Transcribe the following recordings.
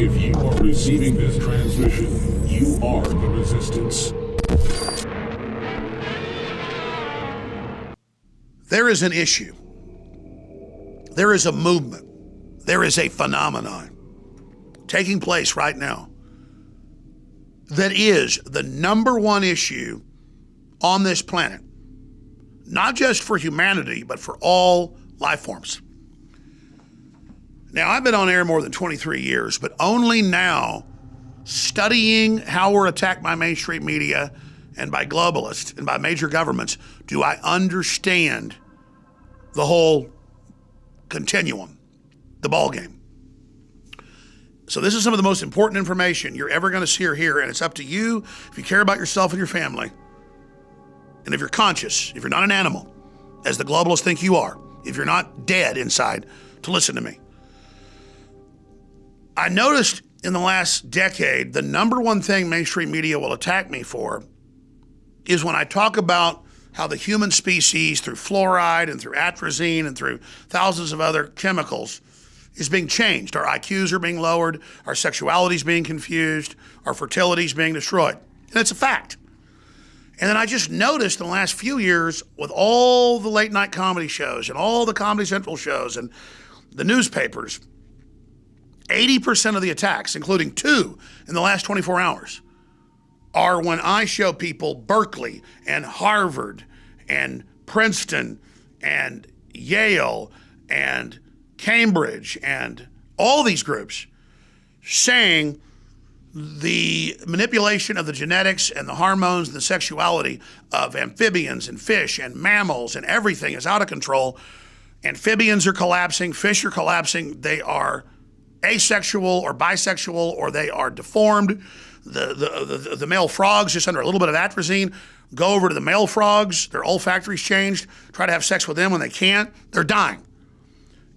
If you are receiving this transmission, you are the resistance. There is an issue. There is a movement. There is a phenomenon taking place right now that is the number one issue on this planet, not just for humanity, but for all life forms. Now, I've been on air more than 23 years, but only now, studying how we're attacked by mainstream media and by globalists and by major governments, do I understand the whole continuum, the ball game. So this is some of the most important information you're ever going to see or hear, and it's up to you if you care about yourself and your family, and if you're conscious, if you're not an animal, as the globalists think you are, if you're not dead inside, to listen to me. I noticed in the last decade, the number one thing mainstream media will attack me for is when I talk about how the human species, through fluoride and through atrazine and through thousands of other chemicals, is being changed. Our IQs are being lowered, our sexuality is being confused, our fertility is being destroyed. And it's a fact. And then I just noticed in the last few years, with all the late night comedy shows and all the Comedy Central shows and the newspapers, 80% of the attacks, including 2 in the last 24 hours, are when I show people Berkeley and Harvard and Princeton and Yale and Cambridge and all these groups saying the manipulation of the genetics and the hormones and the sexuality of amphibians and fish and mammals and everything is out of control. Amphibians are collapsing, fish are collapsing, they are asexual or bisexual, or they are deformed. The male frogs, just under a little bit of atrazine, go over to the male frogs, their olfactory's changed, try to have sex with them when they can't, they're dying.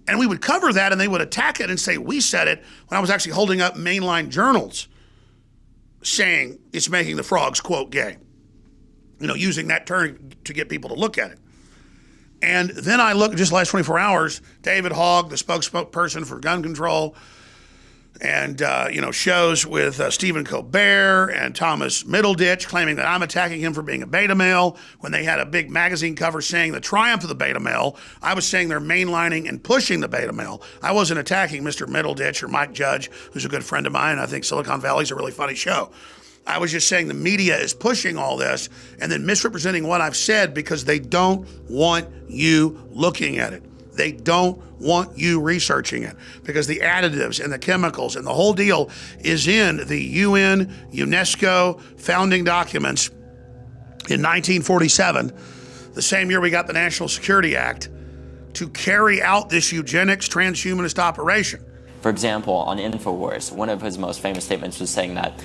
And we would cover that and they would attack it and say, we said it, when I was actually holding up mainline journals saying it's making the frogs, quote, gay. You know, using that term to get people to look at it. And then I look, just the last 24 hours, David Hogg, the spokesperson for gun control, and shows with Stephen Colbert and Thomas Middleditch claiming that I'm attacking him for being a beta male when they had a big magazine cover saying the triumph of the beta male. I was saying they're mainlining and pushing the beta male. I wasn't attacking Mr. Middleditch or Mike Judge, who's a good friend of mine. I think Silicon Valley's a really funny show. I was just saying the media is pushing all this and then misrepresenting what I've said because they don't want you looking at it. They don't want you researching it because the additives and the chemicals and the whole deal is in the UN, UNESCO founding documents in 1947, the same year we got the National Security Act, to carry out this eugenics transhumanist operation. For example, on Infowars, one of his most famous statements was saying that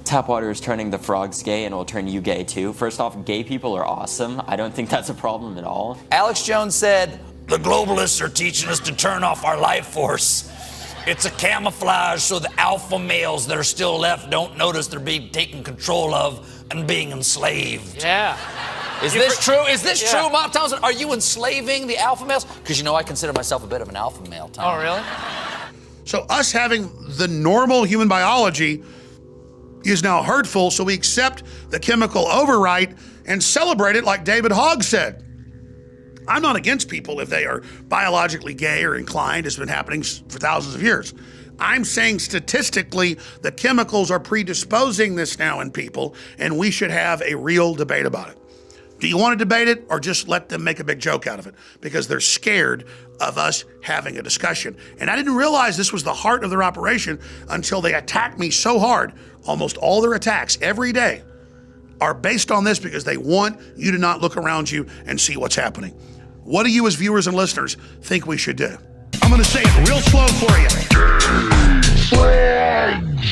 tap water is turning the frogs gay and will turn you gay too. First off, gay people are awesome. I don't think that's a problem at all. Alex Jones said, the globalists are teaching us to turn off our life force. It's a camouflage so the alpha males that are still left don't notice they're being taken control of and being enslaved. Yeah. Is this true? Is this true, Mom Thompson? Are you enslaving the alpha males? Because I consider myself a bit of an alpha male, Tom. Oh, really? So us having the normal human biology is now hurtful, so we accept the chemical overwrite and celebrate it like David Hogg said. I'm not against people if they are biologically gay or inclined. It's been happening for thousands of years. I'm saying statistically the chemicals are predisposing this now in people, and we should have a real debate about it. Do you want to debate it or just let them make a big joke out of it? Because they're scared of us having a discussion. And I didn't realize this was the heart of their operation until they attacked me so hard. Almost all their attacks every day are based on this because they want you to not look around you and see what's happening. What do you as viewers and listeners think we should do? I'm gonna say it real slow for you.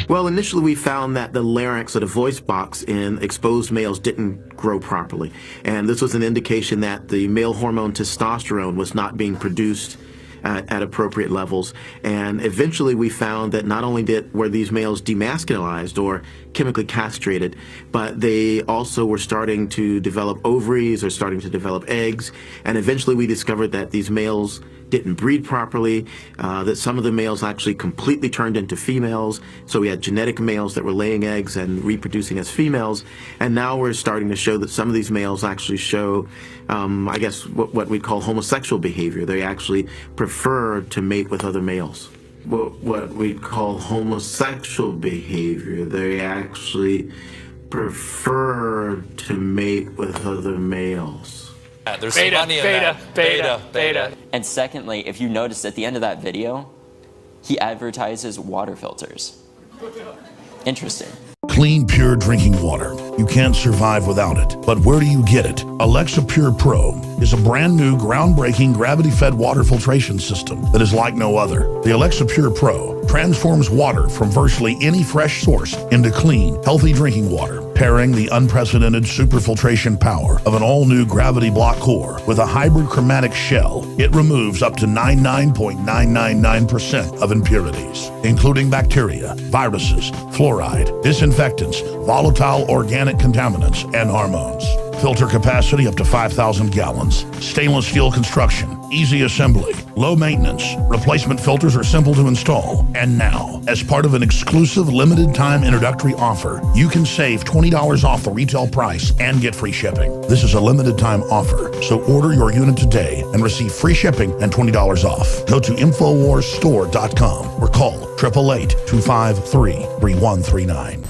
Well, initially we found that the larynx or the voice box in exposed males didn't grow properly. And this was an indication that the male hormone testosterone was not being produced at appropriate levels. And eventually we found that not only were these males demasculinized or chemically castrated, but they also were starting to develop ovaries or starting to develop eggs. And eventually we discovered that these males didn't breed properly, that some of the males actually completely turned into females. So we had genetic males that were laying eggs and reproducing as females. And now we're starting to show that some of these males actually show, I guess, what we call homosexual behavior. They actually prefer to mate with other males. What we call homosexual behavior, they actually prefer to mate with other males. There's some money in that. Beta. And secondly, if you notice at the end of that video, he advertises water filters. Interesting. Clean, pure drinking water. You can't survive without it. But where do you get it? Alexa Pure Pro is a brand new, groundbreaking, gravity-fed water filtration system that is like no other. The Alexa Pure Pro transforms water from virtually any fresh source into clean, healthy drinking water, pairing the unprecedented superfiltration power of an all-new gravity block core with a hybrid chromatic shell. It removes up to 99.999% of impurities, including bacteria, viruses, fluoride, disinfectants, volatile organic contaminants, and hormones. Filter capacity up to 5,000 gallons. Stainless steel construction, easy assembly, low maintenance. Replacement filters are simple to install. And now, as part of an exclusive limited time introductory offer, you can save $20 off the retail price and get free shipping. This is a limited time offer, so order your unit today and receive free shipping and $20 off. Go to InfoWarsStore.com or call 888-253-3139.